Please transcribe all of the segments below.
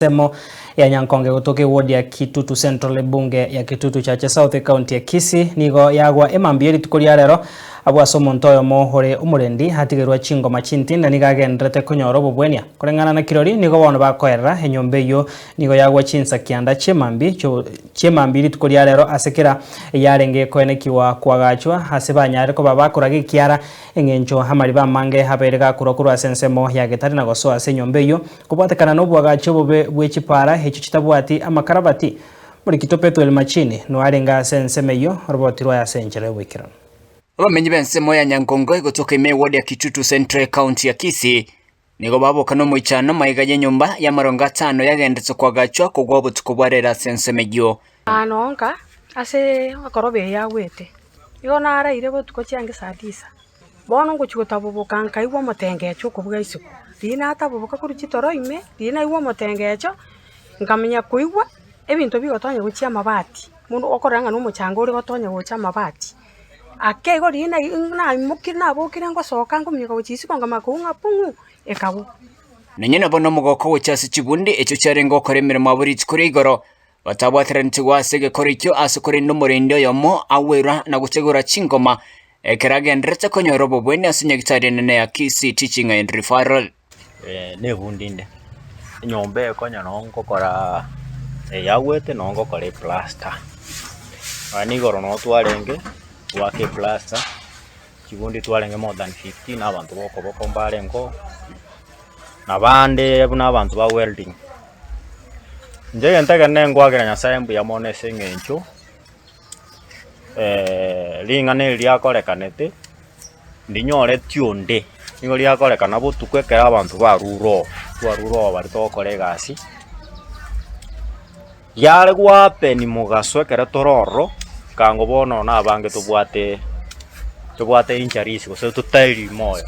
Semo ya Nyankonge kutoka ward ya Kitutu Central bunge ya Kitutu Chache South County ya Kisii nigo yagwa emambieri tukuria rero abo asomontoyo mohore umurendi hatigerwa chingo machinti na nigagendrete kunyoro bubwenia kurengana na kirori nigo bono bakoerera enyombe yo nigo yagwa chinsa kianda chemambi tukuria rero asekera yarenge koenekiwa kwagachwa hasebanyare ko babakora gikiara engencho hamari bamange haberega kurokuru asensemo ya getari na goso asenyombe yo kubatekana no bwagacho bobe bwechipara hecho chitabwati amakarabati muri kitopeto el machini no arenga sensemeyo robotirwa ya senchere wikira Abamenyi b'ensemo ya Nyankonge kutoka ward ya Kitutu Central County ya Kisii nigo babokana omoichano maiga y'enyumba ya marongo 5 yagendetse kwagachwa kugwa obutuku bwarera sensemeyo anonka ase akorobe yagwete igo naraire botuko chiange saa 9 bono ngochugota boboka nkaigwa motengecho kubuga isuku dina ataboboka kuri chitoro ime dina igwa motengecho nkamenya kuigwa ebintu bigotonya guchia mabati mundu okoranga no muchango uri gotonya gucha mabati akego dina na mukina bokira ngo soka ngo myiko guchisi konga makunga pungu ekabu nenyene bono mugoko guchasi chibundi echo charengo koremere maburi kuri igoro batabwateranti gwasege korikyo asukuri n'umurende yomo awera na gutegura chingoma ekeragendrete konyoro bwene asinyagitari nene ya Kisii Teaching and Referral ne bundinde nyombe konya nongo kora yagwete nongo kore plaster ani goro no twarenge wake plaster kibundi twarenge more than 15 abantu boko mbarengo nabande n'abantu ba welding nje ntaka nengo agera nyasaye mbu yamone sengencho lingane lyakorekanete ndinyore tionde nigo lyakorekana butukwekera abantu baruro bari tokore gasi yale gwape ni mugaso ekera tororo kango bono na bange tubwate incharisi gose tutairi moyo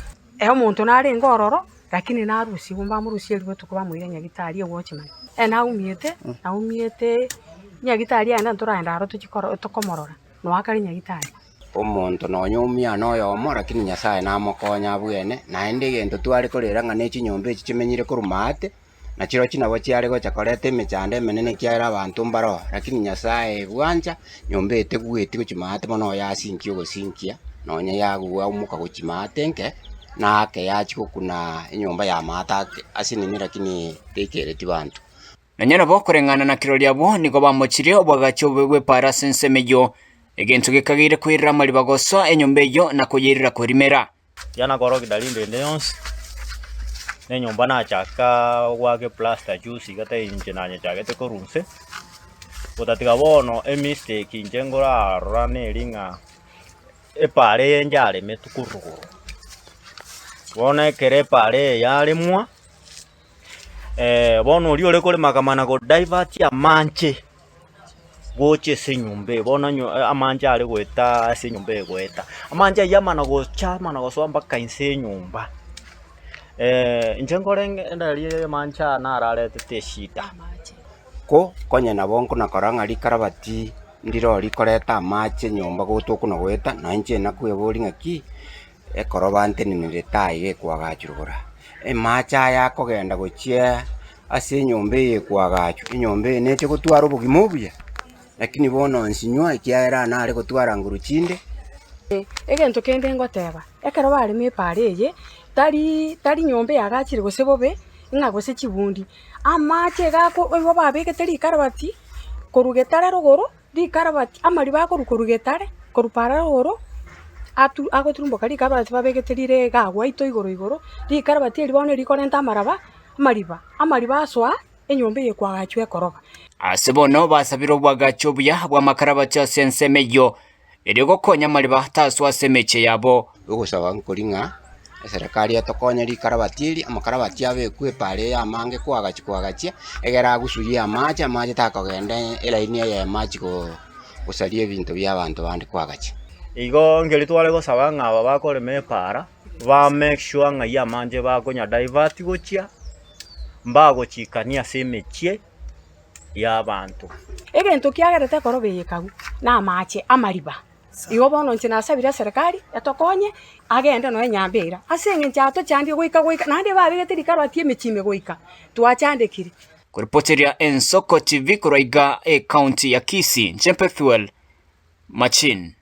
omuntu nari ngororo lakini narusi gumba murusi elwe tukuba mwire nyagitari watchman naumiete nyagitari anda ntoraenda aro tukomorora no akari nyagitari omuntu nonyumia noyomo lakini nyasaye namukonya bwene naende gento twari korera ngane chinyombe chimenyire kurumate na chiro chinabo chiari gocha korete emechande menene kiara abantu mbaro lakini nyasaye bwanja nyombe etegweti gochimate mono yasinki ogosinkia nonya yagwa umuka gochimate nke nake yachiko kuna enyomba ya mata asinini lakini tekereti bantu nanyana bo kurengana na kirori abo nigo bamochire obwagacho bwe para sensemeyo egento gekagire kwirira mali bagoso enyombe yo na kuyirira kurimera yana koro kidalinde neons nenyomba na chaka wake plaster juice gate inje nanye chagete korunse utatiga bono mistake inje ngora rane ringa epare yenjale metukuruguru bona kere pare yale mwa bono uri ole kole makamana go divert ya manche goche senyumbe bona amanja ale gweta senyumbe gweta amanja yamana go chama na go somba kainse nyumba njengorenge ndali mancha na ararete teshita ko konya nabonko na koranga likarabati ndiro likoreta mache nyumba gotuko no gweta na nje nakwebori ngaki ekorobante niniretaye ekwagachurugura macha yako genda gochia ase nyombe ekwagachu nyombe nete gotwara obugimobuya lakini bono nsinywa ikiaera na ale gotwara nguruchinde egento kende ngoteba ekero bari mepare tari nyombe yagachire gose bobe nga gose chibundi amache gako bo babeke karabati korugetare rogoro karabati amari bakorugetare korupara rogoro agoturumbo kari karabati babegeterire gagwa ito igoro karabati eri bono rikorenta amariba aswa enyombe yekwagachwe koroba asebono basabiro bwagacho buya bwa makarabati sensemeyo eri gokonya mariba taswa semeche yabo ugusaba nkoringa serikali atokonya rikarabati amakarabati abekwe pare amange kwagachia egera gusuya amache takogende elaini ya amache gusarie ebintu bya abantu bandi kwagachia igo ngeli twale go sabanga aba bakore mepara ba make sure nga ya manje bakonya divert gochia mbago chikania semechie ya bantu egento kiagerete korobe yekagu na amache amariba igo bono nchina sabira serikali atokonye agende no enyambira asenge nchato chandi goika nande babigete rikarwa tie mechime goika twachandekire kuripoteria Ensoko TV kuraiga county ya Kisii. Njempe Fuel Machin.